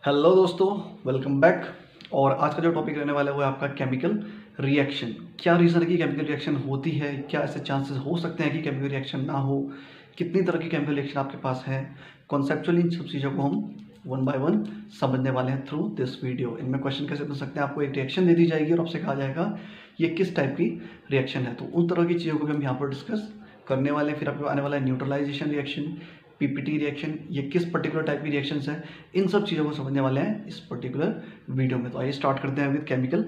Hello दोस्तों, welcome back. और आज का जो टॉपिक रहने वाला है वो है आपका केमिकल रिएक्शन। क्या रीज़न है कि केमिकल रिएक्शन होती है, क्या ऐसे चांसेस हो सकते हैं कि केमिकल रिएक्शन ना हो, कितनी तरह की केमिकल रिएक्शन आपके पास है। कॉन्सेप्चुअली इन सब चीज़ों को हम वन बाय वन समझने वाले हैं थ्रू दिस वीडियो। इनमें क्वेश्चन कैसे बन सकते हैं, आपको एक रिएक्शन दे दी जाएगी और आपसे कहा जाएगा ये किस टाइप की रिएक्शन है। तो उन तरह की चीज़ों को भी हम यहाँ पर डिस्कस करने वाले हैं। फिर आपको आने वाला है न्यूट्रलाइजेशन रिएक्शन, पीपीटी रिएक्शन, ये किस पर्टिकुलर टाइप की रिएक्शंस हैं, इन सब चीज़ों को समझने वाले हैं इस पर्टिकुलर वीडियो में। तो आइए स्टार्ट करते हैं with chemical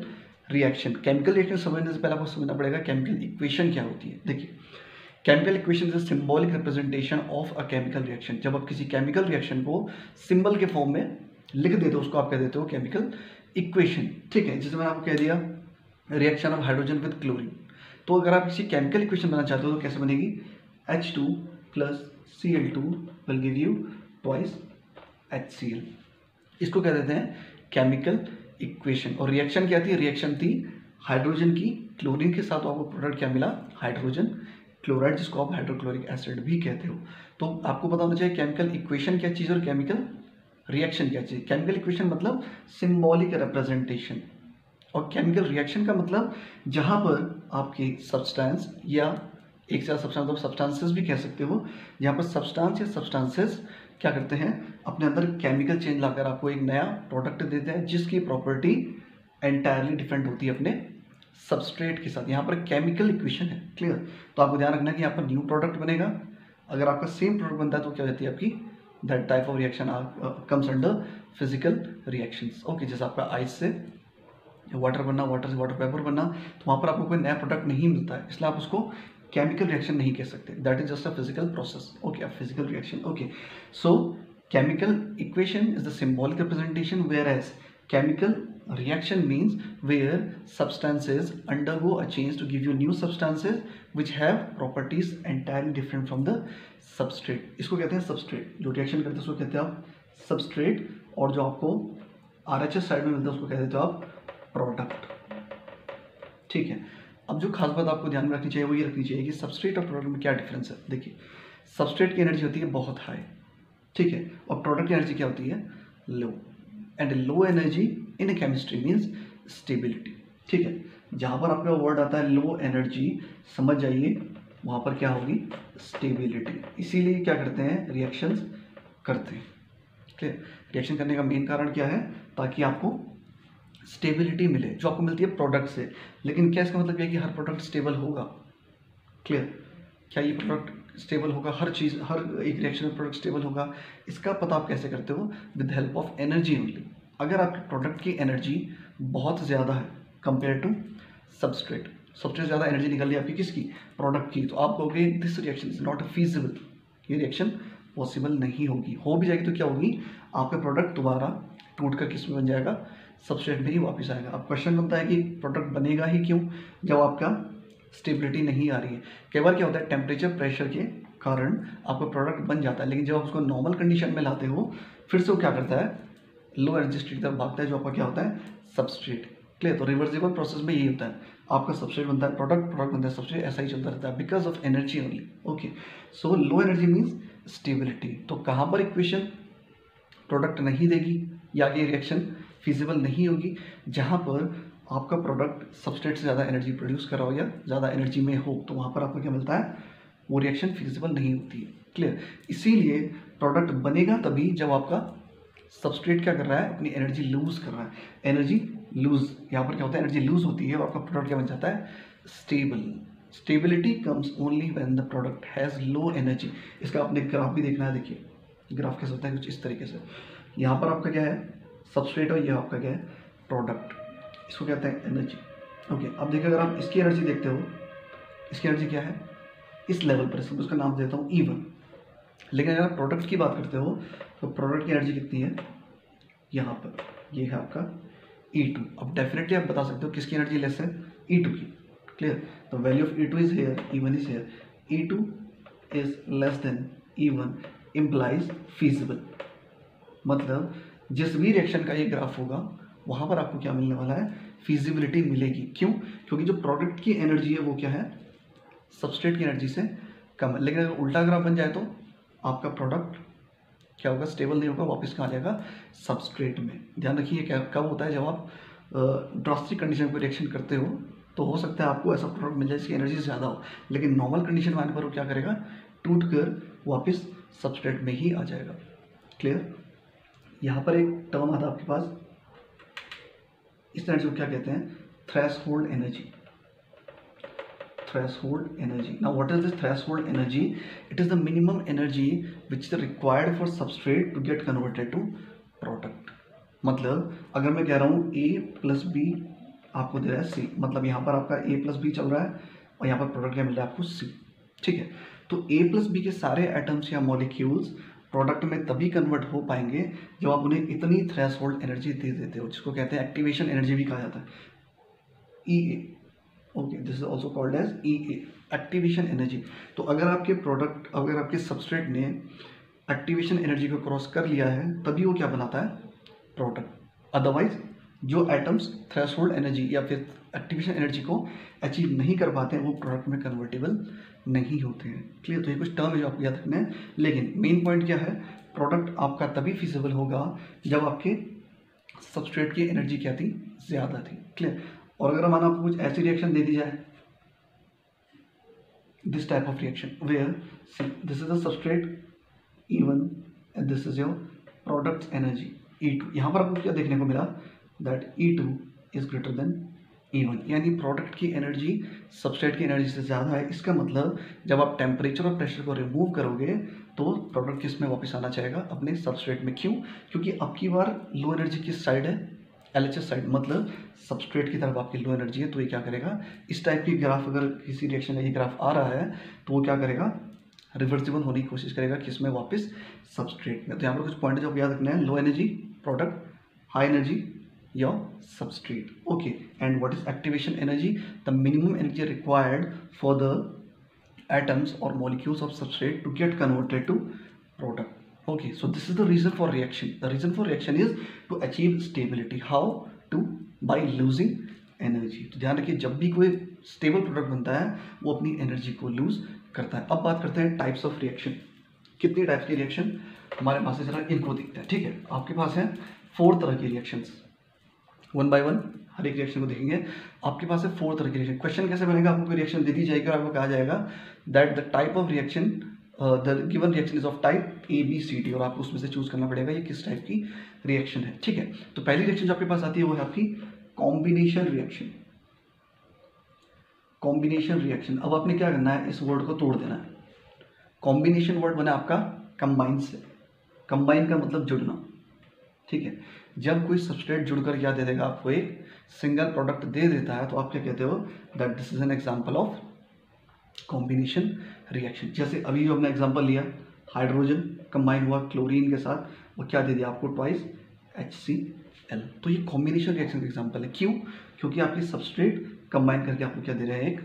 reaction. Chemical reaction समझने से पहले आपको समझना पड़ेगा केमिकल इक्वेशन क्या होती है। देखिए, chemical equation is a symbolic representation of a chemical reaction. जब आप किसी केमिकल रिएक्शन को सिंबल के फॉर्म में लिख देते हो उसको आप कह देते हो केमिकल इक्वेशन। ठीक है, जैसे मैंने आपको कह दिया reaction of hydrogen with chlorine. तो अगर आप किसी केमिकल इक्वेशन बनाना चाहते हो तो कैसे बनेगी, H2 plus Cl2 will give you twice HCl। इसको कह देते हैं केमिकल इक्वेशन। और रिएक्शन क्या थी, रिएक्शन थी हाइड्रोजन की क्लोरीन के साथ। तो आपको प्रोडक्ट क्या मिला, हाइड्रोजन क्लोराइड, जिसको आप हाइड्रोक्लोरिक एसिड भी कहते हो। तो आपको पता होना चाहिए केमिकल इक्वेशन क्या चीज़ और केमिकल रिएक्शन क्या चीज़। केमिकल इक्वेशन मतलब सिंबॉलिक रिप्रेजेंटेशन, और केमिकल रिएक्शन का मतलब जहाँ पर आपकी सब्सटेंस या एक से ज़्यादा सब्सटेंस, मतलब सब्सटेंसेस भी कह सकते हो, जहाँ पर सब्सटेंस या सब्सटेंसेस क्या करते हैं, अपने अंदर केमिकल चेंज लाकर आपको एक नया प्रोडक्ट देते हैं जिसकी प्रॉपर्टी एंटायरली डिफरेंट होती है अपने सबस्ट्रेट के साथ। यहाँ पर केमिकल इक्वेशन है, क्लियर। तो आपको ध्यान रखना कि यहाँ पर न्यू प्रोडक्ट बनेगा। अगर आपका सेम प्रोडक्ट बनता है तो क्या होती है आपकी, that type of reaction comes under physical reactions. Okay, जैसे आपका आइस से वाटर बनना, वाटर से वाटर वेपर बनना, तो वहाँ पर आपको कोई नया प्रोडक्ट नहीं मिलता है, इसलिए आप उसको केमिकल रिएक्शन नहीं कह सकते। That is just a physical process. Okay, physical reaction. Okay, so chemical equation is the symbolic representation, whereas chemical reaction means where substances undergo a change to give you new substances which have properties entirely different from the substrate. इसको कहते हैं substrate। जो reaction करते हैं उसको कहते हैं आप substrate, और जो आपको RHS साइड में मिलता है उसको कह देते हो आप प्रोडक्ट। ठीक है, अब जो खास बात आपको ध्यान में रखनी चाहिए वो ये रखनी चाहिए कि सबस्ट्रेट और प्रोडक्ट में क्या डिफरेंस है। देखिए, सबस्ट्रेट की एनर्जी होती है बहुत हाई, ठीक है, और प्रोडक्ट की एनर्जी क्या होती है, low. And low energy in chemistry means stability. ठीक है, जहाँ पर आपका वर्ड आता है लो एनर्जी, समझ जाइए वहाँ पर क्या होगी, स्टेबिलिटी। इसीलिए क्या करते हैं, रिएक्शंस करते हैं। क्लियर, रिएक्शन करने का मेन कारण क्या है, ताकि आपको स्टेबिलिटी मिले, जो आपको मिलती है प्रोडक्ट से। लेकिन क्या इसका मतलब यह है कि हर प्रोडक्ट स्टेबल होगा, क्लियर, क्या ये प्रोडक्ट स्टेबल होगा, हर चीज़, हर एक रिएक्शन में प्रोडक्ट स्टेबल होगा, इसका पता आप कैसे करते हो, with help of energy only. अगर आपके प्रोडक्ट की एनर्जी बहुत ज़्यादा है कंपेयर टू सबस्ट्रेट, सबसे ज़्यादा एनर्जी निकल रही है आपकी किसकी, प्रोडक्ट की, तो आप कहोगे this reaction is not feasible, ये रिएक्शन पॉसिबल नहीं होगी। हो भी जाएगी तो क्या होगी, आपका प्रोडक्ट दोबारा टूट कर किस में बन जाएगा, सबस्ट्रेट में ही वापस आएगा। अब क्वेश्चन बनता है कि प्रोडक्ट बनेगा ही क्यों जब आपका स्टेबिलिटी नहीं आ रही है। कई बार क्या होता है, टेम्परेचर प्रेशर के कारण आपका प्रोडक्ट बन जाता है, लेकिन जब आप उसको नॉर्मल कंडीशन में लाते हो फिर से वो क्या करता है, लो एनर्जी स्टेट की तरफ भागता है, जो आपका क्या होता है, सबस्ट्रेट। क्लियर, तो रिवर्सिबल प्रोसेस में यही होता है, आपका सबस्ट्रेट बनता है प्रोडक्ट, प्रोडक्ट बनता है सबस्ट्रेट, ऐसा ही चलता रहता है because of energy only. Okay, so low energy means stability. तो कहाँ पर इक्वेशन प्रोडक्ट नहीं देगी या ये रिएक्शन फिजिबल नहीं होगी, जहाँ पर आपका प्रोडक्ट सबस्ट्रेट से ज़्यादा एनर्जी प्रोड्यूस कर रहा हो या ज़्यादा एनर्जी में हो, तो वहाँ पर आपको क्या मिलता है, वो रिएक्शन फिजिबल नहीं होती है। क्लियर, इसीलिए प्रोडक्ट बनेगा तभी जब आपका सबस्ट्रेट क्या कर रहा है, अपनी एनर्जी लूज कर रहा है। एनर्जी लूज, यहाँ पर क्या होता है, एनर्जी लूज होती है और आपका प्रोडक्ट क्या बन जाता है, stable. Stability comes only when the product has low energy. इसका आपने ग्राफ भी देखना है। देखिए ग्राफ कैसे होता है, कुछ इस तरीके से, यहाँ पर आपका क्या है, सबस्ट्रेट, और यह आपका क्या है, प्रोडक्ट, इसको कहते हैं एनर्जी। ओके, अब देखिए अगर आप इसकी एनर्जी देखते हो, इसकी एनर्जी क्या है, इस लेवल पर, सब उसका नाम देता हूँ E1। लेकिन अगर आप प्रोडक्ट की बात करते हो तो प्रोडक्ट की एनर्जी कितनी है, यहाँ पर ये है आपका E2। अब डेफिनेटली आप बता सकते हो किसकी एनर्जी लेस है, E2 की। क्लियर, तो value of E2 is here, E1 is here, E2 is less than E1 implies feasible. मतलब जिस भी रिएक्शन का ये ग्राफ होगा वहाँ पर आपको क्या मिलने वाला है, फिजिबिलिटी मिलेगी। क्यों, क्योंकि जो प्रोडक्ट की एनर्जी है वो क्या है, सबस्ट्रेट की एनर्जी से कम है। लेकिन अगर उल्टा ग्राफ बन जाए तो आपका प्रोडक्ट क्या होगा, स्टेबल नहीं होगा, वापस कहाँ जाएगा, सबस्ट्रेट में। ध्यान रखिए क्या कब होता है, जब आप ड्रास्टिक कंडीशन पर रिएक्शन करते हो तो हो सकता है आपको ऐसा प्रोडक्ट मिल जाए जिसकी एनर्जी ज़्यादा हो, लेकिन नॉर्मल कंडीशन में आने पर वो क्या करेगा, टूट कर वापस सबस्ट्रेट में ही आ जाएगा। क्लियर। यहाँ पर एक टर्म आता है आपके पास, इस एनर्जी को क्या कहते हैं, threshold energy. Threshold energy. Now what is this threshold energy? It is the minimum energy which is required for substrate to get converted to product. मतलब अगर मैं कह रहा हूँ A प्लस बी आपको दे रहा है C, मतलब यहाँ पर आपका A प्लस बी चल रहा है और यहाँ पर प्रोडक्ट क्या मिल रहा है आपको C। ठीक है, तो A प्लस बी के सारे एटम्स या मॉलिक्यूल्स प्रोडक्ट में तभी कन्वर्ट हो पाएंगे जब आप उन्हें इतनी थ्रेशोल्ड एनर्जी दे देते हो, जिसको कहते हैं एक्टिवेशन एनर्जी भी कहा जाता है, EA। Okay, this is also called as EA, activation energy. तो अगर आपके सबस्ट्रेट ने एक्टिवेशन एनर्जी को क्रॉस कर लिया है तभी वो क्या बनाता है, प्रोडक्ट। अदरवाइज जो एटम्स थ्रेशोल्ड एनर्जी या फिर एक्टिवेशन एनर्जी को अचीव नहीं कर पाते हैं वो प्रोडक्ट में कन्वर्टेबल नहीं होते हैं। क्लियर। तो ये कुछ टर्म है जो आपको याद रखना है, लेकिन मेन पॉइंट क्या है, प्रोडक्ट आपका तभी फिजिबल होगा जब आपके सबस्ट्रेट की एनर्जी क्या थी, ज़्यादा थी। क्लियर। और अगर माना आपको कुछ ऐसी रिएक्शन दे दी जाए, this type of reaction where this is the substrate E1 and this is your product energy E2, यहाँ पर आपको क्या देखने को मिला, that E2 is greater than E1, यानी प्रोडक्ट की एनर्जी सबस्ट्रेट की एनर्जी से ज़्यादा है। इसका मतलब जब आप टेम्परेचर और प्रेशर को रिमूव करोगे तो प्रोडक्ट किस में वापस आना चाहेगा, अपने सबस्ट्रेट में। क्यों, क्योंकि अब की बार लो एनर्जी किस साइड है, LHS साइड, मतलब सबस्ट्रेट की तरफ आपकी लो एनर्जी है। तो ये क्या करेगा, इस टाइप की ग्राफ अगर किसी रिएक्शन का ये ग्राफ आ रहा है तो वो क्या करेगा, रिवर्सिबल होने की कोशिश करेगा किसमें, वापस सबस्ट्रेट में। तो यहाँ पर कुछ पॉइंट जो आपको याद रखना है, low energy product, high energy your substrate. Okay, and what is activation energy, the minimum energy required for the atoms और molecules of substrate to get converted to product. Okay, so this is the reason for reaction. The reason for reaction is to achieve stability. How to? By losing energy. तो ध्यान रखिए, जब भी कोई stable product बनता है वो अपनी एनर्जी को लूज करता है। अब बात करते हैं टाइप्स ऑफ रिएक्शन। कितनी टाइप्स की रिएक्शन हमारे पास है, जरा इनको देखते हैं। ठीक है, आपके पास है 4 तरह की रिएक्शंस, वन बाय वन हर एक रिएक्शन को देखेंगे। आपके पास है 4 तरह की रिएक्शन। क्वेश्चन कैसे बनेगा, आपको कोई रिएक्शन दे दी जाएगी और आपको कहा जाएगा that the type of reaction the given reaction is of type ABCD, और आपको उसमें से चूज करना पड़ेगा ये किस टाइप की रिएक्शन है। ठीक है, तो पहली रिएक्शन जो आपके पास आती है वो है आपकी कॉम्बिनेशन रिएक्शन। कॉम्बिनेशन रिएक्शन, अब आपने क्या करना है, इस वर्ड को तोड़ देना है। कॉम्बिनेशन वर्ड बना आपका कंबाइन से, कंबाइन का मतलब जुड़ना। ठीक है, जब कोई सबस्ट्रेट जुड़कर क्या दे देगा आपको, एक सिंगल प्रोडक्ट दे देता है तो आप क्या कहते हो, that this is an example of combination reaction. जैसे अभी जो हमने एग्जांपल लिया, हाइड्रोजन कंबाइन हुआ क्लोरीन के साथ और क्या दे दिया आपको, ट्वाइस HCl। तो ये कॉम्बिनेशन रिएक्शन का एग्जांपल है। क्यों, क्योंकि आपके सबस्ट्रेट कंबाइन करके आपको क्या दे रहे हैं, एक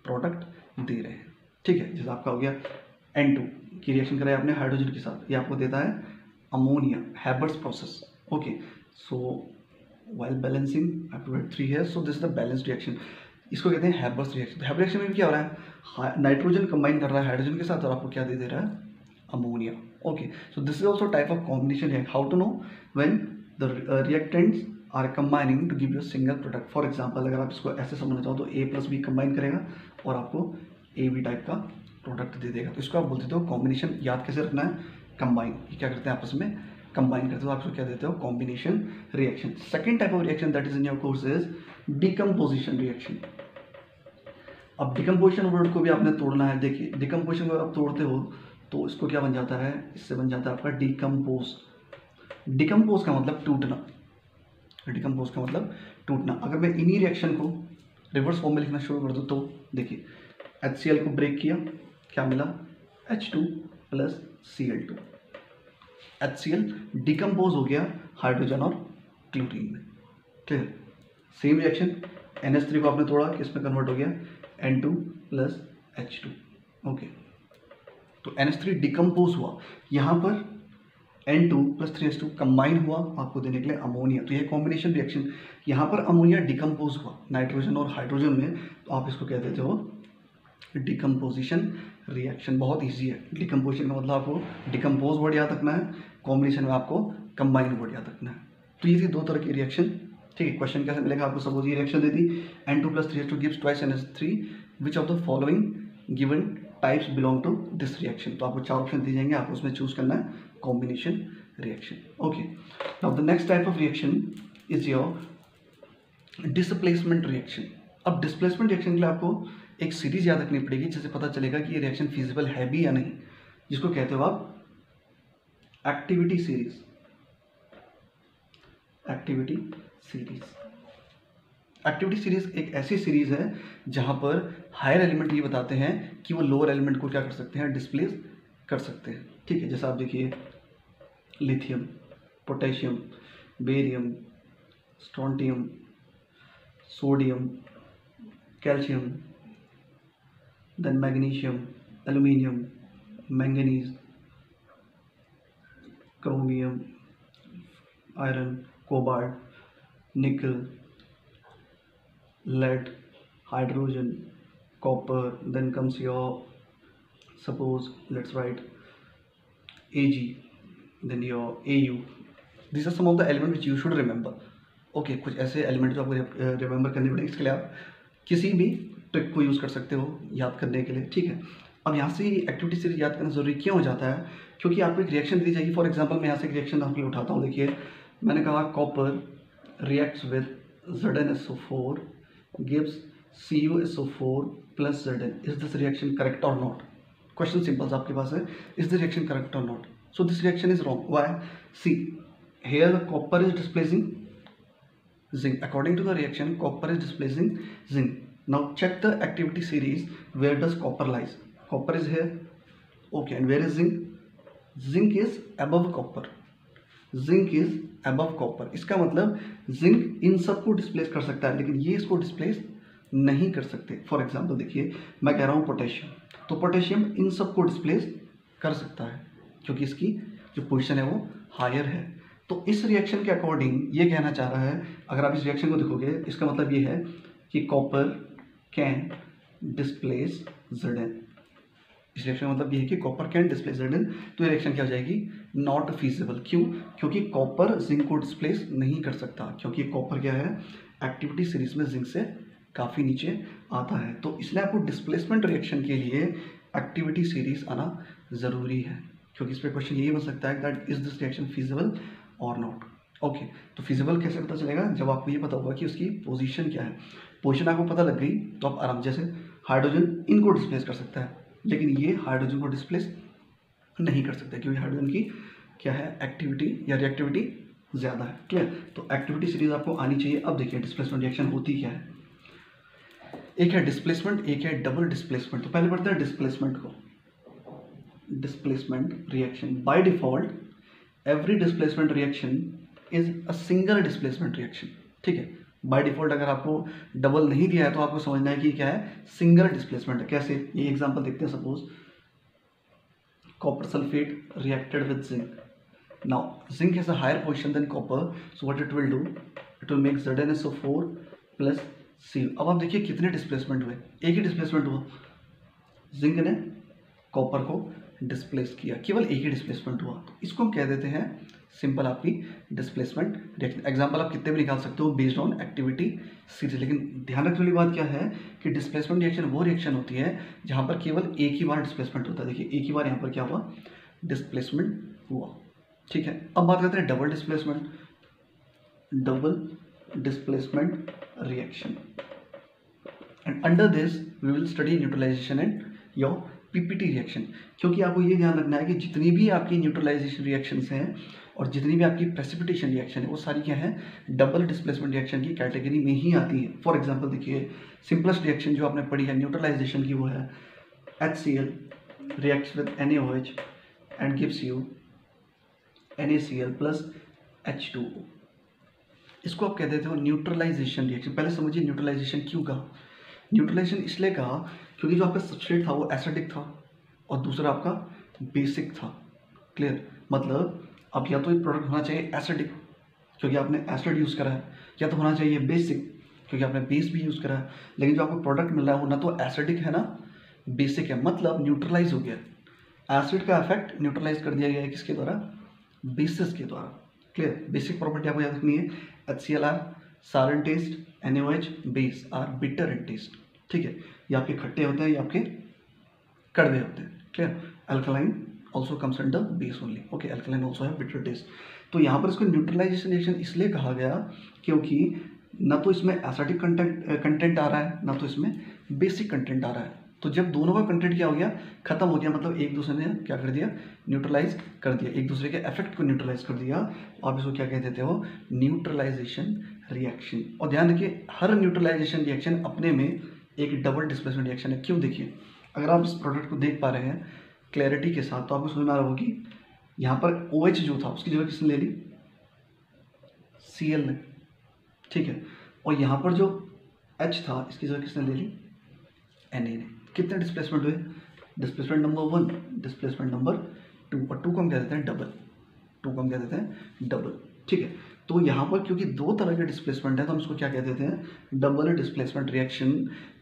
प्रोडक्ट दे रहे हैं। ठीक है, जैसे आपका हो गया N2 की रिएक्शन कराया आपने हाइड्रोजन के साथ, ये आपको देता है ammonia, Haber's process. Okay, so while balancing up to 3 है, so this is the balanced reaction, इसको कहते हैं हैबर्स रिएक्शन। हैबर रिएक्शन में क्या हो रहा है, नाइट्रोजन कंबाइन कर रहा है हाइड्रोजन के साथ और आपको क्या दे रहा है, ammonia. Okay, so this is also type of combination reaction. How to know, when the reactants are combining to give you single product. For example, अगर आप इसको ऐसे समझना चाहो तो A+B कंबाइन करेगा और आपको AB टाइप का प्रोडक्ट दे देगा। तो इसको आप बोलते हो कॉम्बिनेशन। याद कैसे रखना है, कंबाइन, ये क्या करते हैं आपस में कंबाइन करते हो, आप इसको क्या देते हो, combination reaction. Second type of reaction that is in your course is decomposition reaction. अब डिकम्पोजिशन वर्ड को भी आपने तोड़ना है। देखिए, डिकम्पोजिशन को आप तोड़ते हो तो इसको क्या बन जाता है, इससे बन जाता है आपका डिकम्पोज। डिकम्पोज का मतलब टूटना, डिकम्पोज का मतलब टूटना। अगर मैं इन्हीं रिएक्शन को रिवर्स फॉर्म में लिखना शुरू कर दूँ तो देखिए, HCl को ब्रेक किया, क्या मिला, H2 + Cl2। HCl डिकम्पोज हो गया हाइड्रोजन और क्लोरीन में। क्लियर। सेम रिएक्शन, NH3 को आपने तोड़ा, किसमें कन्वर्ट हो गया, N2 + H2। ओके, तो NH3 डिकम्पोज हुआ, यहाँ पर N2 + 3H2 कंबाइन हुआ आपको देने के लिए अमोनिया। तो यह कॉम्बिनेशन रिएक्शन, यहाँ पर अमोनिया डिकम्पोज हुआ नाइट्रोजन और हाइड्रोजन में, तो आप इसको कह देते हो डिकम्पोजिशन रिएक्शन। बहुत ईजी है, डिकम्पोजिशन का मतलब आपको डिकम्पोज वर्ड याद रखना है, कॉम्बिनेशन में आपको कंबाइन वर्ड याद रखना है। तो ये थी दो तरह की रिएक्शन। ठीक है, क्वेश्चन कैसे मिलेगा आपको, सपोज ये रिएक्शन दे दी N2+3 gives twice NH3, which of the following given types belong to this reaction. तो आपको 4 ऑप्शन दिए जाएंगे, आपको उसमें चूज करना है combination reaction. Okay, now the next type of reaction is your displacement reaction. अब डिस्प्लेसमेंट रिएक्शन के लिए आपको एक सीरीज याद रखनी पड़ेगी जिससे पता चलेगा कि ये रिएक्शन फिजिबल है भी या नहीं, जिसको कहते हो आप activity series. Activity series, activity series एक ऐसी सीरीज है जहां पर हायर एलिमेंट ये बताते हैं कि वो लोअर एलिमेंट को क्या कर सकते हैं, डिस्प्लेस कर सकते हैं। ठीक है, जैसा आप देखिए lithium, potassium, barium, strontium, sodium, calcium, then magnesium, aluminium, manganese, chromium, iron, cobalt, nickel, lead, hydrogen, copper, then comes your, suppose let's write Ag, then your Au. These are some of the elements which you should remember. Okay, कुछ ऐसे element जो आपको remember करने पड़ेंगे, इसके लिए आप किसी भी ट्रिक को यूज़ कर सकते हो याद करने के लिए। ठीक है, अब यहाँ से एक्टिविटी सीरीज याद करना जरूरी क्यों हो जाता है, क्योंकि आपको एक रिएक्शन दी जाएगी। फॉर एग्जाम्पल मैं यहाँ से एक रिएक्शन आपके लिए उठाता हूँ। देखिए मैंने कहा copper reacts with ZnSO4 gives CuSO4 plus Zn. Is this reaction correct or not? Question simple आपके पास है, is the reaction correct or not? So this reaction is wrong. Why? See, here the copper is displacing zinc. According to the reaction, copper is displacing zinc. Now check the activity series. Where does copper lies? Copper is here. Okay, and where is zinc? Zinc is above copper. Zinc is above copper. इसका मतलब zinc in सब को displace कर सकता है, लेकिन ये इसको डिस्प्लेस नहीं कर सकते। फॉर एग्जांपल देखिए मैं कह रहा हूँ पोटेशियम, तो पोटेशियम इन सब को डिस्प्लेस कर सकता है क्योंकि इसकी जो पोजीशन है वो हायर है। तो इस रिएक्शन के अकॉर्डिंग ये कहना चाह रहा है, अगर आप इस रिएक्शन को देखोगे इसका मतलब ये है कि कॉपर कैन डिस्प्लेस Zn। इस रिएक्शन का मतलब ये है कि कॉपर कैन डिस्प्लेस Zn। तो ये रिएक्शन क्या हो जाएगी, नॉट फीजिबल। क्यों? क्योंकि कॉपर जिंक को डिस्प्लेस नहीं कर सकता, क्योंकि कॉपर क्या है, एक्टिविटी सीरीज में जिंक से काफ़ी नीचे आता है। तो इसलिए आपको डिस्प्लेसमेंट रिएक्शन के लिए एक्टिविटी सीरीज आना ज़रूरी है, क्योंकि इस पर क्वेश्चन यही बन सकता है that is this reaction feasible और नॉट। ओके, तो फीजिबल कैसे पता चलेगा, जब आपको ये पता होगा कि उसकी पोजीशन क्या है। पोजीशन आपको पता लग गई तो आप आराम, जैसे हाइड्रोजन इनको डिस्प्लेस कर सकता है, लेकिन ये हाइड्रोजन को डिस्प्लेस नहीं कर सकता क्योंकि हाइड्रोजन की क्या है, एक्टिविटी या रिएक्टिविटी ज़्यादा है। क्लियर? तो एक्टिविटी सीरीज आपको आनी चाहिए। अब देखिए डिस्प्लेसमेंट रिएक्शन होती क्या है, एक है डिस्प्लेसमेंट, एक है डबल डिस्प्लेसमेंट। तो पहले पढ़ते हैं डिस्प्लेसमेंट को। Displacement reaction, by default every displacement reaction is a single displacement reaction. ठीक है, बाय डिफॉल्ट अगर आपको डबल नहीं दिया है तो आपको समझना है कि क्या है, सिंगल डिस्प्लेसमेंट है। कैसे, ये एग्जांपल देखते हैं। Suppose copper sulphate reacted with zinc. Now zinc has a higher position then copper, so what it will do, it will make ZnSO4 plus Cu। अब आप देखिए कितने डिस्प्लेसमेंट हुए, एक ही डिस्प्लेसमेंट हुआ, जिंक ने कॉपर को डिस्प्लेस किया, केवल एक ही डिस्प्लेसमेंट हुआ। तो इसको हम कह देते हैं सिंपल आपकी डिस्प्लेसमेंट रिएक्शन। एग्जांपल आप कितने भी निकाल सकते हो बेस्ड ऑन एक्टिविटी सीरीज, लेकिन ध्यान रखने वाली बात क्या है कि डिस्प्लेसमेंट रिएक्शन वो रिएक्शन होती है जहां पर केवल एक ही बार डिस्प्लेसमेंट होता है। देखिए एक ही बार यहाँ पर क्या हुआ, डिस्प्लेसमेंट हुआ। ठीक है, अब बात करते हैं double displacement. Double displacement reaction, and under this we will study neutralization and your PPT reaction. क्योंकि आपको ये ध्यान रखना है कि जितनी भी आपकी न्यूट्रलाइजेशन रिएक्शंस हैं और जितनी भी आपकी प्रेसिपिटेशन रिएक्शन है वो सारी क्या है, डबल डिस्प्लेसमेंट रिएक्शन की कैटेगरी में ही आती है। फॉर एग्जांपल देखिए सिंपलेस्ट रिएक्शन जो आपने पढ़ी है न्यूट्रलाइजेशन की वो है HCl reacts with NaOH and gives you NaCl plus H2O। इसको आप कह देते हो न्यूट्रलाइजेशन रिएक्शन। पहले समझिए न्यूट्रलाइजेशन क्यों कहा। न्यूट्रलाइजेशन इसलिए कहा क्योंकि जो आपका सबस्ट्रेट था वो एसिडिक था और दूसरा आपका बेसिक था। क्लियर? मतलब अब या तो ये प्रोडक्ट होना चाहिए एसिडिक क्योंकि आपने एसिड यूज़ करा है, या तो होना चाहिए बेसिक क्योंकि आपने बेस भी यूज़ करा है। लेकिन जो आपको प्रोडक्ट मिल रहा है वो ना तो एसिडिक है ना बेसिक है, मतलब न्यूट्रलाइज हो गया। एसिड का इफेक्ट न्यूट्रलाइज कर दिया गया है किसके द्वारा, बेसिस के द्वारा। क्लियर, बेसिक प्रॉपर्टी आपको याद रखनी है, HCl sour in taste, NaOH base are bitter in taste. ठीक है, ये आपके खट्टे होते हैं, ये आपके कड़वे होते हैं। Clear, alkaline also comes under base only. Okay, alkaline also है बिटर टेस्ट। तो यहाँ पर इसको न्यूट्रलाइजेशन रिएक्शन इसलिए कहा गया क्योंकि ना तो इसमें एसिडिक कंटेंट आ रहा है, ना तो इसमें बेसिक कंटेंट आ रहा है। तो जब दोनों का कंटेंट क्या हो गया, खत्म हो गया, मतलब एक दूसरे ने क्या कर दिया, न्यूट्रलाइज कर दिया, एक दूसरे के इफेक्ट को न्यूट्रलाइज कर दिया। आप इसको क्या कह देते हो, न्यूट्रलाइजेशन रिएक्शन। और ध्यान रखिए, हर न्यूट्रलाइजेशन रिएक्शन अपने में एक डबल डिस्प्लेसमेंट रिएक्शन है। क्यों, देखिए अगर आप इस प्रोडक्ट को देख पा रहे हैं क्लैरिटी के साथ, तो आपको समझ में आ रहा होगी यहाँ पर OH जो था उसकी जगह किसने ले ली, Cl ने। ठीक है, और यहाँ पर जो H था इसकी जगह किसने ले ली, Na ने। कितने डिस्प्लेसमेंट हुए, डिस्प्लेसमेंट नंबर 1, डिस्प्लेसमेंट नंबर 2, और 2 को हम कह देते हैं डबल, 2 को हम कह देते हैं डबल। ठीक है, तो यहाँ पर क्योंकि दो तरह के डिस्प्लेसमेंट है तो हम इसको क्या कह देते हैं, डबल डिस्प्लेसमेंट रिएक्शन।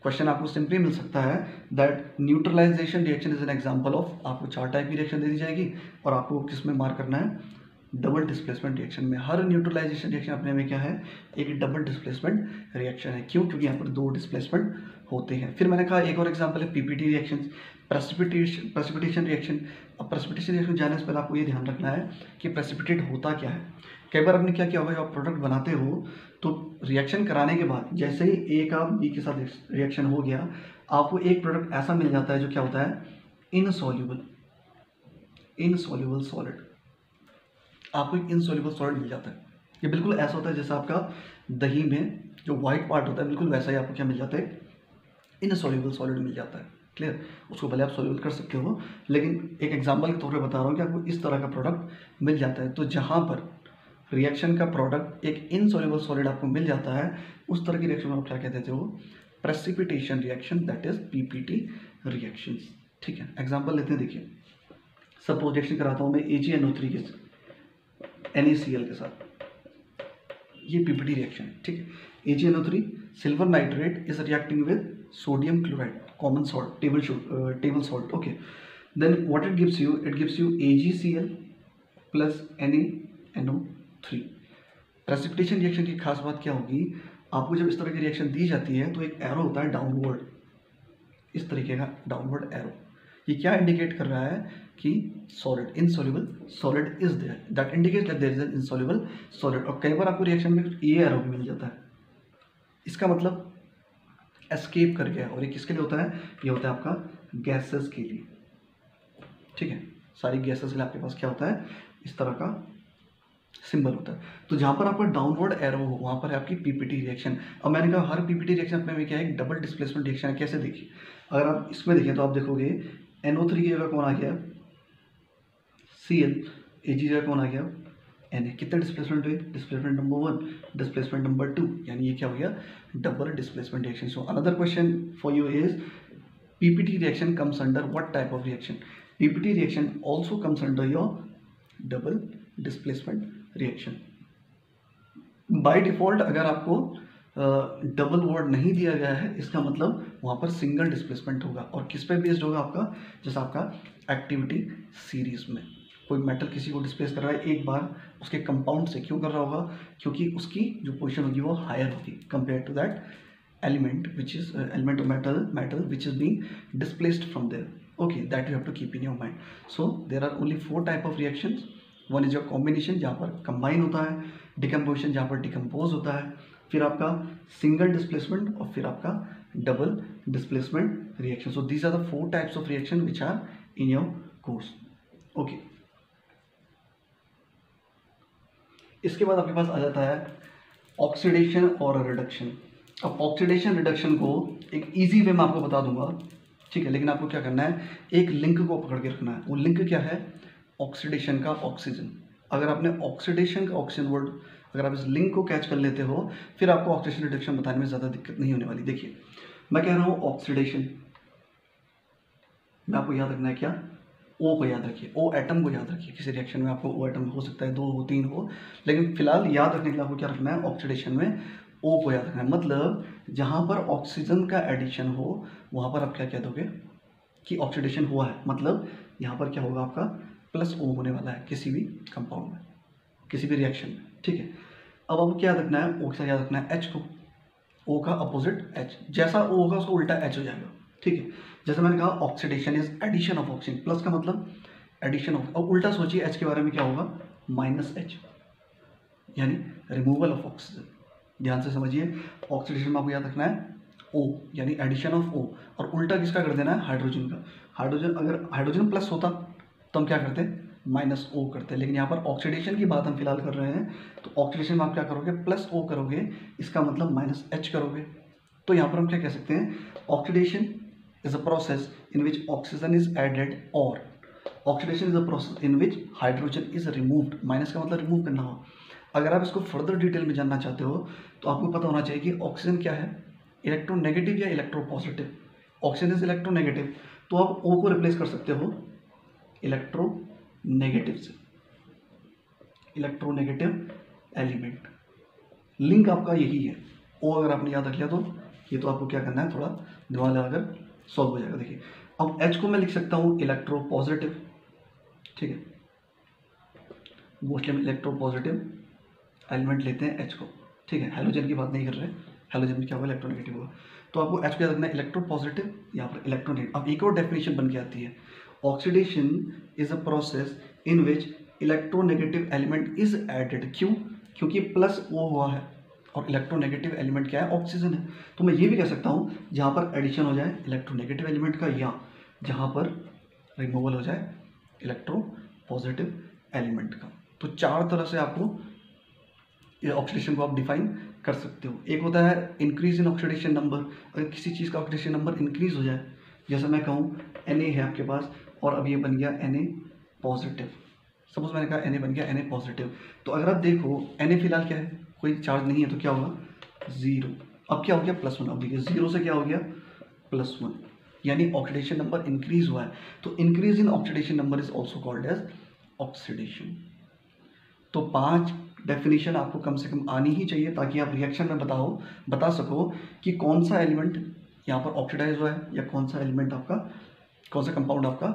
क्वेश्चन आपको सिंपली मिल सकता है that neutralisation reaction is an example of, आपको 4 टाइप की रिएक्शन दे दी जाएगी और आपको किस में मार्क करना है, डबल डिस्प्लेसमेंट रिएक्शन में। हर न्यूट्रलाइजेशन रिएक्शन अपने में क्या है, एक डबल डिस्प्लेसमेंट रिएक्शन है। क्यों, क्योंकि यहाँ पर 2 डिस्प्लेसमेंट होते हैं। फिर मैंने कहा एक और एग्जांपल है PPT रिएक्शन, प्रेसिपिटेशन रिएक्शन। अब प्रेसिपिटेशन रिएक्शन जाने से पहले आपको ये ध्यान रखना है कि प्रेसिपिटेट होता क्या है। कई बार आपने क्या किया होगा, जब आप प्रोडक्ट बनाते हो तो रिएक्शन कराने के बाद जैसे ही A का B के साथ रिएक्शन हो गया, आपको एक प्रोडक्ट ऐसा मिल जाता है जो क्या होता है, इनसॉल्युबल सॉलिड। आपको एक इनसॉल्युबल सॉलिड मिल जाता है। ये बिल्कुल ऐसा होता है जैसा आपका दही में जो व्हाइट पार्ट होता है, बिल्कुल वैसा ही आपको क्या मिल जाता है, इनसॉल्युबल सॉलिड मिल जाता है। क्लियर, उसको भले आप सॉल्युबल कर सकते हो, लेकिन एक एग्जांपल के तौर पे बता रहा हूँ कि आपको इस तरह का प्रोडक्ट मिल जाता है। तो जहाँ पर रिएक्शन का प्रोडक्ट एक इनसॉल्युबल सॉलिड आपको मिल जाता है, उस तरह की रिएक्शन में आप क्या कह देते हो, precipitation reaction, that is PPT reaction. ठीक है, एग्जाम्पल लेते हैं। देखिए सपोज रिएक्शन कराता हूँ मैं AgNO3 के NaCl के साथ, ये PPT रिएक्शन है। ठीक है, AgNO3 silver nitrate is reacting with sodium chloride, common salt, table salt. Okay, then what it gives you AgCl plus NaNO3। Precipitation reaction की खास बात क्या होगी, आपको जब इस तरह की रिएक्शन दी जाती है तो एक एरो होता है डाउनवर्ड, इस तरीके का डाउनवर्ड एरो। ये क्या इंडिकेट कर रहा है कि solid, insoluble solid is there, that indicates that there is an insoluble solid. और कई बार आपको रिएक्शन में ये एरो भी मिल जाता है, इसका मतलब एस्केप कर गया। और ये किसके लिए होता है, ये होता है आपका गैसेस के लिए। ठीक है, सारी गैसेस के लिए आपके पास क्या होता है, इस तरह का सिंबल होता है। तो जहाँ पर आपका डाउनवर्ड एरो हो वहाँ पर है आपकी PPT रिएक्शन। अब मैंने कहा हर PPT रिएक्शन अपने में क्या है, एक डबल डिस्प्लेसमेंट रिएक्शन है। कैसे देखिए, अगर आप इसमें देखें तो आप देखोगे NO3 की जगह कौन आ गया, Cl, Ag की जगह कौन आ गया, Na। कितने डिस्प्लेसमेंट हुए, डिस्प्लेसमेंट नंबर 1, डिस्प्लेसमेंट नंबर 2, यानी ये क्या हो गया, double displacement reaction. So another question for you is PPT reaction comes under what type of reaction, PPT reaction also comes under your double displacement reaction. By default अगर आपको double word नहीं दिया गया है, इसका मतलब वहाँ पर सिंगल डिस्प्लेसमेंट होगा। और किस पे बेस्ड होगा आपका, जैसा आपका एक्टिविटी सीरीज में कोई मेटल किसी को डिस्प्लेस कर रहा है एक बार उसके कंपाउंड से, क्यों कर रहा होगा, क्योंकि उसकी जो पोजीशन होगी वो हायर होगी compare to that element which is element of metal which is being displaced from there. Okay, that you have to keep in your mind. So there are only 4 type of reactions. One is your combination जहाँ पर combine होता है, decomposition जहाँ पर decompose होता है, फिर आपका सिंगल डिस्प्लेसमेंट और फिर आपका double displacement reaction. So these are the 4 types of reaction which are in your course. Okay, इसके बाद आपके पास आ जाता है ऑक्सीडेशन और रिडक्शन। अब ऑक्सीडेशन रिडक्शन को एक इजी वे में आपको बता दूंगा, ठीक है, लेकिन आपको क्या करना है, एक लिंक को पकड़ के रखना है। वो लिंक क्या है, ऑक्सीडेशन का ऑक्सीजन। अगर आपने ऑक्सीडेशन का ऑक्सीजन वर्ड, अगर आप इस लिंक को कैच कर लेते हो, फिर आपको ऑक्सीडेशन रिडक्शन बताने में ज़्यादा दिक्कत नहीं होने वाली। देखिए मैं कह रहा हूँ ऑक्सीडेशन में आपको याद रखना है क्या, ओ को याद रखिए, ओ एटम को याद रखिए। किसी रिएक्शन में आपको ओ एटम हो सकता है, 2 हो, 3 हो, लेकिन फिलहाल याद रखने के लिए आपको क्या रखना है, ऑक्सीडेशन में ओ को याद रखना है। मतलब जहाँ पर ऑक्सीजन का एडिशन हो वहाँ पर आप क्या कह दोगे कि ऑक्सीडेशन हुआ है, मतलब यहाँ पर क्या होगा आपका प्लस ओ होने वाला है किसी भी कंपाउंड में, किसी भी रिएक्शन में, ठीक है। अब आपको क्या रखना है, ओ के साथ याद रखना है एच को, ओ का अपोजिट एच, जैसा ओ होगा उसको उल्टा एच हो जाएगा, ठीक है। जैसे मैंने कहा oxidation is addition of oxygen, plus का मतलब एडिशन ऑफ, और उल्टा सोचिए एच के बारे में क्या होगा, माइनस एच, यानी रिमूवल ऑफ ऑक्सीजन। ध्यान से समझिए, ऑक्सीडेशन में आपको याद रखना है ओ यानी एडिशन ऑफ ओ, और उल्टा किसका कर देना है, हाइड्रोजन का। हाइड्रोजन, अगर हाइड्रोजन प्लस होता तो हम क्या करते हैं, माइनस ओ करते हैं, लेकिन यहाँ पर ऑक्सीडेशन की बात हम फिलहाल कर रहे हैं, तो ऑक्सीडेशन में आप क्या करोगे, प्लस ओ करोगे, इसका मतलब माइनस एच करोगे। तो यहाँ पर हम क्या कह सकते हैं, oxidation is a process in which oxygen is added, और oxidation is a process in which hydrogen is removed, minus का मतलब रिमूव करना हो। अगर आप इसको फर्दर डिटेल में जानना चाहते हो तो आपको पता होना चाहिए कि ऑक्सीजन क्या है, इलेक्ट्रोनेगेटिव या इलेक्ट्रोपॉजिटिव। ऑक्सीजन इज इलेक्ट्रोनेगेटिव, तो आप ओ को रिप्लेस कर सकते हो इलेक्ट्रोनेगेटिव से, इलेक्ट्रोनेगेटिव एलिमेंट। लिंक आपका यही है, ओ अगर आपने याद रख लिया तो ये तो आपको क्या करना है, थोड़ा दिमाग लगाकर सॉल्व हो जाएगा। देखिए अब एच को मैं लिख सकता हूँ इलेक्ट्रोपॉजिटिव, ठीक है, मोस्टली हम इलेक्ट्रोपॉजिटिव एलिमेंट लेते हैं एच को, ठीक है। हेलोजन की बात नहीं कर रहे, हेलोजन में क्या होगा, इलेक्ट्रोनेगेटिव होगा। तो आपको एच को याद रखना है इलेक्ट्रोपॉजिटिव, यहाँ पर इलेक्ट्रोनेगेटिव। अब एक और डेफिनेशन बन के आती है, oxidation is a process in which electronegative element is added. क्यों, क्योंकि प्लस ओ हुआ है और इलेक्ट्रोनेगेटिव एलिमेंट क्या है, ऑक्सीजन है। तो मैं ये भी कह सकता हूँ जहाँ पर एडिशन हो जाए इलेक्ट्रोनेगेटिव एलिमेंट का, या जहाँ पर रिमूवल हो जाए इलेक्ट्रोपॉजिटिव एलिमेंट का। तो चार तरह से आपको ये ऑक्सीडेशन को आप डिफाइन कर सकते हो। एक होता है इंक्रीज इन ऑक्सीडेशन नंबर, अगर किसी चीज़ का ऑक्सीडेशन नंबर इंक्रीज हो जाए, जैसे मैं कहूँ Na है आपके पास और अब ये बन गया Na पॉजिटिव, सपोज मैंने कहा Na बन गया Na पॉजिटिव, तो अगर आप देखो Na फिलहाल क्या है, कोई चार्ज नहीं है, तो क्या होगा, जीरो। अब क्या हो गया, +1। अब देखिए जीरो से क्या हो गया, +1, यानी ऑक्सीडेशन नंबर इंक्रीज हुआ है। तो increase in oxidation number is also called as oxidation. तो 5 डेफिनेशन आपको कम से कम आनी ही चाहिए ताकि आप रिएक्शन में बता सको कि कौन सा एलिमेंट यहाँ पर ऑक्सीडाइज हुआ है या कौन सा एलिमेंट आपका, कौन सा कंपाउंड आपका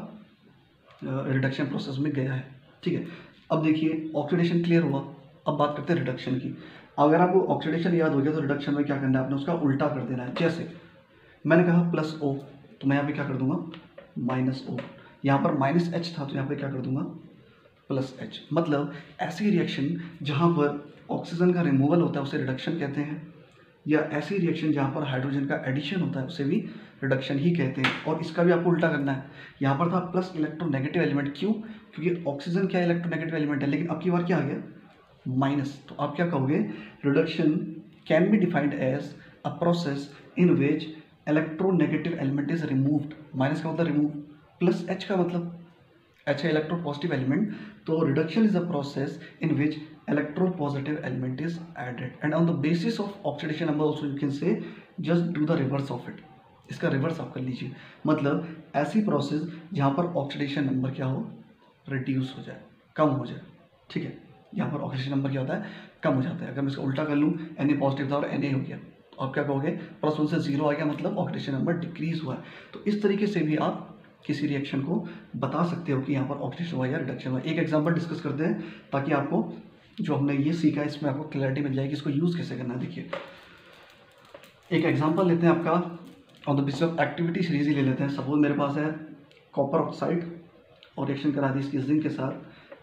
रिडक्शन प्रोसेस में गया है, ठीक है। अब देखिए ऑक्सीडेशन क्लियर हुआ, अब बात करते हैं रिडक्शन की। अगर आपको ऑक्सीडेशन याद हो गया तो रिडक्शन में क्या करना है, आपने उसका उल्टा कर देना है। जैसे मैंने कहा प्लस ओ, तो मैं यहाँ पे क्या कर दूंगा, माइनस ओ। यहाँ पर माइनस एच था तो यहाँ पे क्या कर दूंगा, प्लस एच। मतलब ऐसी रिएक्शन जहाँ पर ऑक्सीजन का रिमूवल होता है उसे रिडक्शन कहते हैं, या ऐसी रिएक्शन जहाँ पर हाइड्रोजन का एडिशन होता है उसे भी रिडक्शन ही कहते हैं। और इसका भी आपको उल्टा करना है, यहाँ पर था प्लस इलेक्ट्रोनेगेटिव एलिमेंट, क्यों, क्योंकि ऑक्सीजन क्या इलेक्ट्रोनेगेटिव एलिमेंट है, लेकिन अब की बार क्या आ गया, माइनस। तो आप क्या कहोगे, reduction can be defined as a process in which electronegative element is removed, minus का मतलब रिमूव, प्लस एच का मतलब एच है इलेक्ट्रोपॉजिटिव एलिमेंट, तो reduction is a process in which electropositive element is added, and on the basis of oxidation number also you can say just do the reverse of it। इसका reverse आप कर लीजिए, मतलब ऐसी process जहाँ पर oxidation number क्या हो, रिड्यूस हो जाए, कम हो जाए, ठीक है। यहाँ पर ऑक्सीडेशन नंबर क्या होता है, कम हो जाता है। अगर मैं इसका उल्टा कर लूँ, Na पॉजिटिव था और Na हो गया, तो आप क्या कहोगे, +1 से 0 आ गया, मतलब ऑक्सीडेशन नंबर डिक्रीज हुआ है। तो इस तरीके से भी आप किसी रिएक्शन को बता सकते हो कि यहाँ पर ऑक्सीडेशन हुआ या रिडक्शन हुआ। एक एग्जाम्पल डिस्कस करते हैं ताकि आपको जो हमने ये सीखा है इसमें आपको क्लैरिटी मिल जाएगी, इसको यूज़ कैसे करना है। देखिए एक एग्जांपल लेते हैं आपका on the basis of activity series ही ले लेते हैं। सपोज मेरे पास है कॉपर ऑक्साइड और रिएक्शन करा दी इसकी जिंक के साथ,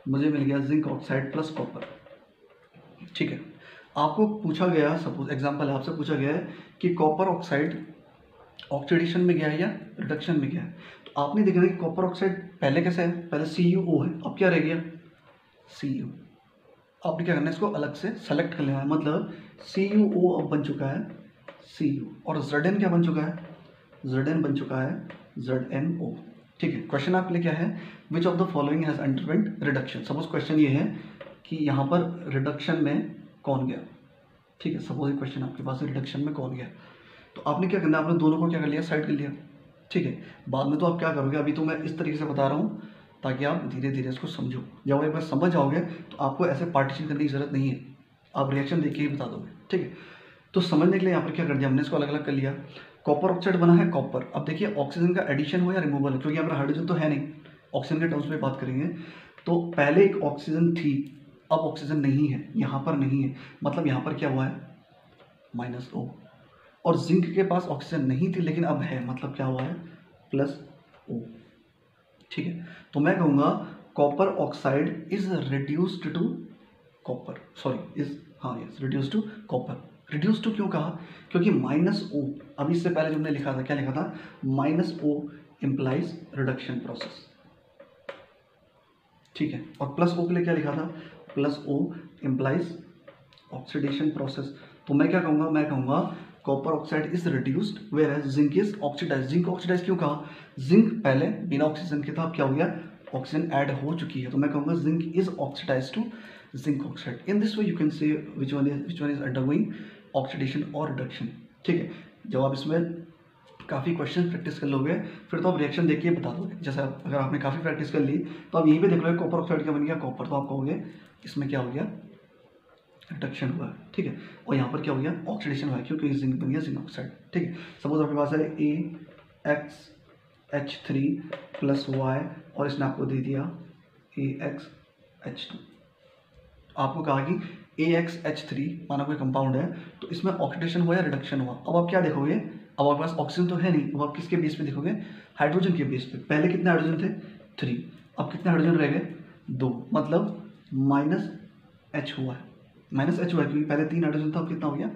मुझे मिल गया जिंक ऑक्साइड प्लस कॉपर, ठीक है। आपको पूछा गया, सपोज एग्जाम्पल है, आपसे पूछा गया है कि कॉपर ऑक्साइड ऑक्सीडेशन में गया है या रिडक्शन में गया है। तो आपने देखना है कि कॉपर ऑक्साइड पहले कैसे है, पहले CuO है, अब क्या रह गया, Cu। आपने क्या करना है, इसको अलग से सेलेक्ट कर लेना है, मतलब CuO अब बन चुका है Cu, और Zn क्या बन चुका है, Zn बन चुका है ZnO, ठीक है। क्वेश्चन आपके लिए क्या है, विच of the following has underwent reduction. Suppose question ये है कि यहाँ पर रिडक्शन में कौन गया, ठीक है। सपोज ये क्वेश्चन आपके पास रिडक्शन में कौन गया, तो आपने क्या करना है, आपने दोनों को क्या कर लिया, साइड कर लिया, ठीक है। बाद में तो आप क्या करोगे, अभी तो मैं इस तरीके से बता रहा हूँ ताकि आप धीरे धीरे इसको समझो। जब एक बार समझ जाओगे तो आपको ऐसे पार्टीशन करने की जरूरत नहीं है, आप रिएक्शन देख के ही बता दोगे, ठीक है। तो समझने के लिए यहाँ पर क्या कर दिया हमने, इसको अलग अलग कर लिया। कॉपर ऑक्साइड बना है कॉपर, अब देखिए ऑक्सीजन का एडिशन हो या रिमूवल है, क्योंकि यहाँ पर हाइड्रोजन तो है नहीं, ऑक्सीजन के टर्म्स में बात करेंगे। तो पहले एक ऑक्सीजन थी, अब ऑक्सीजन नहीं है, यहाँ पर नहीं है, मतलब यहाँ पर क्या हुआ है -O। और जिंक के पास ऑक्सीजन नहीं थी लेकिन अब है, मतलब क्या हुआ है +O। ठीक है, तो मैं कहूँगा copper oxide is reduced to copper, sorry is, हाँ yes, reduce to copper. Reduce to क्यों कहा, क्योंकि -O, अभी इससे पहले जो हमने लिखा था, क्या लिखा था, -O इम्प्लाइज रिडक्शन प्रोसेस। ठीक है, और +O के लिए क्या लिखा था, +O इम्प्लाइज ऑक्सीडेशन प्रोसेस। तो मैं क्या कहूँगा, मैं कहूँगा copper oxide is reduced whereas zinc is oxidised. Zinc oxidised क्यों कहा, जिंक पहले बिना ऑक्सीजन के था, अब क्या हो गया, ऑक्सीजन ऐड हो चुकी है, तो मैं कहूँगा zinc is oxidised to zinc oxide. In this way you can say which one is undergoing oxidation और रिडक्शन। ठीक है, जब आप इसमें काफ़ी क्वेश्चन प्रैक्टिस कर लोगे फिर तो आप रिएक्शन देख के बता दोगे। जैसे अगर आपने काफ़ी प्रैक्टिस कर ली तो आप यहीं पे देख लोगे कॉपर ऑक्साइड क्या बन गया, कॉपर, तो आप कहोगे इसमें क्या हो गया, रिडक्शन हुआ है। ठीक है, और यहाँ पर क्या हो गया, ऑक्सीडेशन हुआ है, क्योंकि जिंक बन गया जिंक ऑक्साइड। ठीक है, सपोज आपके पास है AXH3 + Y और इसने आपको दे दिया AXH2। आपको कहा कि AXH3 माना कोई कंपाउंड है तो इसमें ऑक्सीडेशन हुआ या रिडक्शन हुआ। अब आप क्या देखोगे, अब आपके पास ऑक्सीजन तो है नहीं, अब आप किसके बेस पे देखोगे, हाइड्रोजन के बेस पे। पहले कितने हाइड्रोजन थे, 3, अब कितने हाइड्रोजन रह गए, 2, मतलब -H हुआ है, -H हुआ है क्योंकि पहले 3 हाइड्रोजन था, अब कितना हो गया,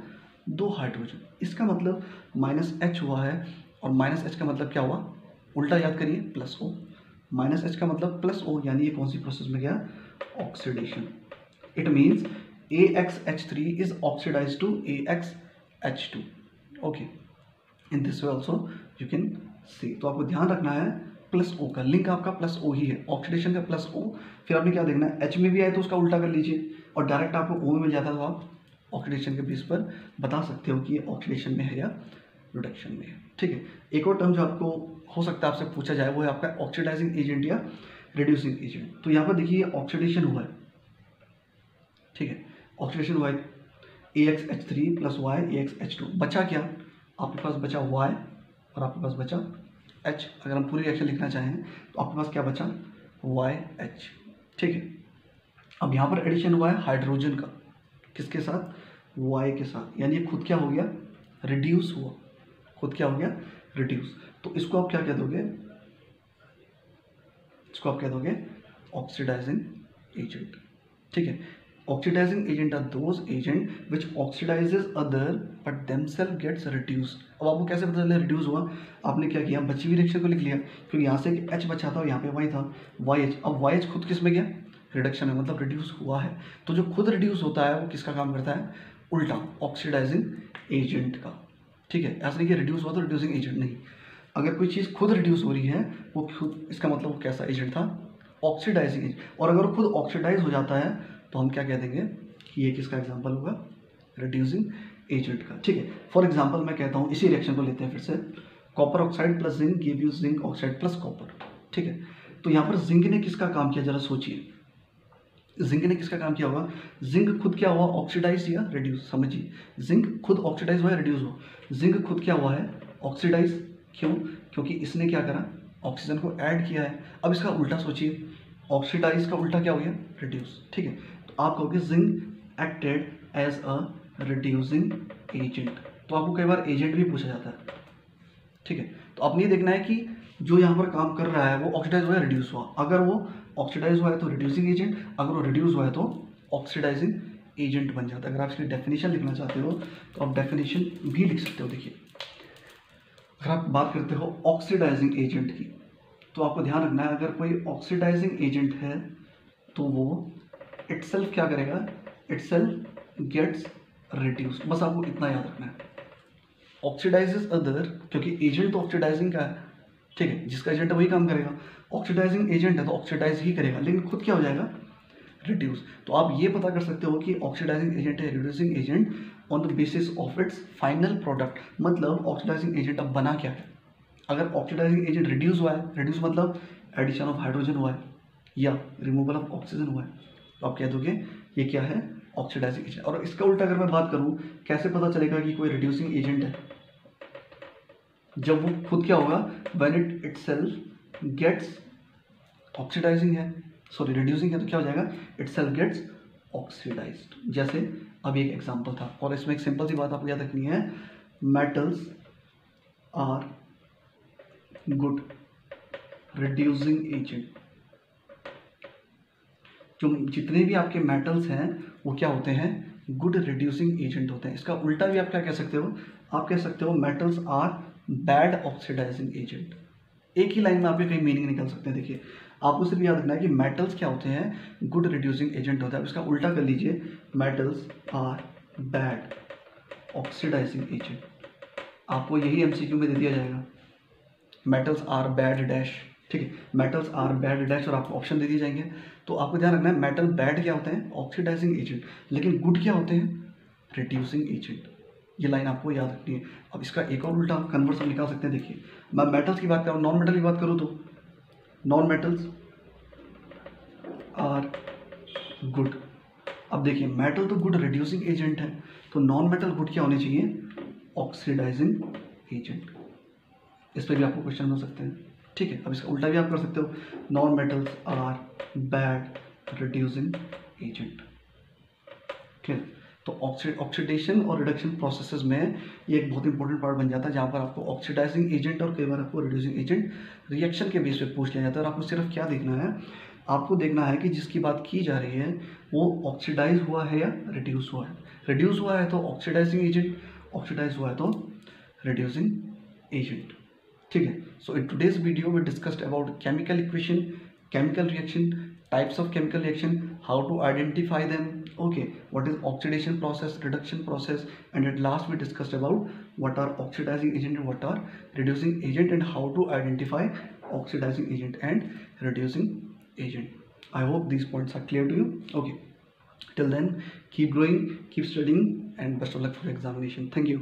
2 हाइड्रोजन। इसका मतलब -H हुआ है, और -H का मतलब क्या हुआ, उल्टा याद करिए, +O। -H का मतलब +O, यानी ये कौन सी प्रोसेस में गया, oxidation. It means AXH3 is oxidized to AXH2। Okay, in this way also you can see. तो आपको ध्यान रखना है +O का लिंक आपका +O ही है, ऑक्सीडेशन का +O। फिर आपने क्या देखना है, H में भी आए तो उसका उल्टा कर लीजिए, और डायरेक्ट आपको O में मिल जाता है तो आप ऑक्सीडेशन के बेस पर बता सकते हो कि ये ऑक्सीडेशन में है या रिडक्शन में है। ठीक है, एक और टर्म जो आपको हो सकता है आपसे पूछा जाए वो है आपका ऑक्सीडाइजिंग एजेंट या रिड्यूसिंग एजेंट। तो यहाँ पर देखिए ऑक्सीडेशन हुआ है, ठीक है, ऑक्सीडेशन हुआ है AXH3 + Y AXH2, बचा क्या, आपके पास बचा Y और आपके पास बचा H। अगर हम पूरी रिएक्शन लिखना चाहें तो आपके पास क्या बचा, YH। ठीक है, अब यहाँ पर एडिशन हुआ है हाइड्रोजन का, किसके साथ, Y के साथ, यानी ये खुद क्या हो गया, रिड्यूस हुआ, खुद क्या हो गया, रिड्यूस। तो इसको आप क्या कह दोगे, इसको आप कह दोगे ऑक्सीडाइजिंग एजेंट। ठीक है, oxidising agent are those agent which oxidises other but themselves gets reduced. अब आपको कैसे पता चला रिड्यूस हुआ, आपने क्या किया, बची हुई रिएक्शन को लिख लिया, क्योंकि यहाँ से H बचा था और यहाँ पे Y था, YH। अब YH खुद किस में गया, रिडक्शन में, मतलब रिड्यूस हुआ है। तो जो खुद रिड्यूस होता है वो किसका काम करता है, उल्टा, ऑक्सीडाइजिंग एजेंट का। ठीक है, ऐसा नहीं कि रिड्यूस हुआ तो रिड्यूसिंग एजेंट नहीं, अगर कोई चीज़ खुद रिड्यूस हो रही है वो खुद, इसका मतलब वो कैसा एजेंट था, ऑक्सीडाइजिंग एजेंट। और अगर वो खुद ऑक्सीडाइज हो जाता है तो हम क्या कह देंगे कि ये किसका एग्जाम्पल होगा, रिड्यूसिंग एजेंट का। ठीक है, फॉर एग्जाम्पल मैं कहता हूँ, इसी रिएक्शन को लेते हैं फिर से, copper oxide + zinc give you zinc oxide + copper. ठीक है, तो यहाँ पर जिंक ने किसका काम किया, जरा सोचिए, जिंक ने किसका काम किया होगा, जिंक खुद क्या हुआ, ऑक्सीडाइज या रिड्यूस, समझिए, जिंक खुद ऑक्सीडाइज हुआ या रिड्यूस हुआ, जिंक खुद क्या हुआ है, ऑक्सीडाइज। क्यों, क्योंकि इसने क्या करा, ऑक्सीजन को ऐड किया है। अब इसका उल्टा सोचिए, ऑक्सीडाइज का उल्टा क्या हो गया, रिड्यूस। ठीक है, तो आप कहोगे zinc acted as a reducing agent. तो आपको कई बार एजेंट भी पूछा जाता है। ठीक है, तो आपने ये देखना है कि जो यहाँ पर काम कर रहा है वो ऑक्सीडाइज हुआ है, रिड्यूस हुआ। अगर वो ऑक्सीडाइज हुआ है तो रिड्यूसिंग एजेंट, अगर वो रिड्यूस हुआ है तो ऑक्सीडाइजिंग एजेंट बन जाता है। अगर आप इसकी डेफिनेशन लिखना चाहते हो तो आप डेफिनेशन भी लिख सकते हो। देखिए, अगर आप बात करते हो ऑक्सीडाइजिंग एजेंट की तो आपको ध्यान रखना है, अगर कोई ऑक्सीडाइजिंग एजेंट है तो वो इटसेल्फ क्या करेगा, इटसेल्फ गेट्स रिड्यूस। बस आपको इतना याद रखना है, ऑक्सीडाइजेस अदर, क्योंकि एजेंट तो ऑक्सीडाइजिंग का है। ठीक है, जिसका एजेंट है वही काम करेगा, ऑक्सीडाइजिंग एजेंट है तो ऑक्सीडाइज ही करेगा, लेकिन खुद क्या हो जाएगा, रिड्यूस। तो आप ये पता कर सकते हो कि ऑक्सीडाइजिंग एजेंट है reducing agent on the basis of its final product. मतलब ऑक्सीडाइजिंग एजेंट अब बना क्या है, अगर ऑक्सीडाइजिंग एजेंट रिड्यूस हुआ है, रिड्यूस मतलब एडिशन ऑफ हाइड्रोजन हुआ है या रिमूवल ऑफ ऑक्सीजन हुआ है, तो आप कह दोगे ये क्या है, ऑक्सीडाइजिंग एजेंट। और इसका उल्टा अगर मैं बात करूं, कैसे पता चलेगा कि कोई रिड्यूसिंग एजेंट है, जब वो खुद क्या होगा, when it itself gets oxidising है, सॉरी रिड्यूसिंग है तो क्या हो जाएगा, इट सेल्फ गेट्स ऑक्सीडाइज्ड। जैसे अभी एक एग्जांपल था, और इसमें एक सिंपल सी बात आपको याद रखनी है, metals are good reducing agent. जो जितने भी आपके मेटल्स हैं वो क्या होते हैं, गुड रिड्यूसिंग एजेंट होते हैं। इसका उल्टा भी आप क्या कह सकते हो, आप कह सकते हो metals are bad oxidising agent. एक ही लाइन में आपके कई मीनिंग निकल सकते हैं। देखिए आपको सिर्फ याद रखना है कि मेटल्स क्या होते हैं, गुड रिड्यूसिंग एजेंट होता है। इसका उल्टा कर लीजिए, metals are bad oxidising agent. आपको यही एमसीक्यू में दे दिया जाएगा, मेटल्स आर बैड डैश, ठीक है, मेटल्स आर बैड डैश, और आपको ऑप्शन दे दिए जाएंगे। तो आपको ध्यान रखना है मेटल बैड क्या होते हैं, ऑक्सीडाइजिंग एजेंट, लेकिन गुड क्या होते हैं, रिड्यूसिंग एजेंट। ये लाइन आपको याद रखनी है। अब इसका एक और उल्टा कन्वर्स हम निकाल सकते हैं। देखिए मैं मेटल्स की बात करूँ, नॉन मेटल की बात करूँ तो नॉन मेटल्स आर गुड। अब देखिए मेटल तो गुड रिड्यूसिंग एजेंट है, तो नॉन मेटल गुड क्या होने चाहिए, ऑक्सीडाइजिंग एजेंट। इस पर भी आपको क्वेश्चन हो सकते हैं, ठीक है। अब इसका उल्टा भी आप कर सकते हो, non metals are bad reducing agent, ठीक है। तो ऑक्सीडेशन और रिडक्शन प्रोसेसेस में ये एक बहुत इंपॉर्टेंट पार्ट बन जाता है, जहाँ पर आपको ऑक्सीडाइजिंग एजेंट और कई बार आपको रिड्यूसिंग एजेंट रिएक्शन के बेस पे पूछ लिया जाता है। और आपको सिर्फ क्या देखना है, आपको देखना है कि जिसकी बात की जा रही है वो ऑक्सीडाइज हुआ है या रिड्यूस हुआ है। रिड्यूस हुआ है तो ऑक्सीडाइजिंग एजेंट, ऑक्सीडाइज हुआ है तो रिड्यूसिंग एजेंट, ठीक है। So in today's video we discussed about chemical equation, chemical reaction, types of chemical reaction, how to identify them, okay, what is oxidation process, reduction process, and at last we discussed about what are oxidizing agent and what are reducing agent, and how to identify oxidizing agent and reducing agent. I hope these points are clear to you. Okay, till then keep growing, keep studying, and best of luck for your examination. Thank you.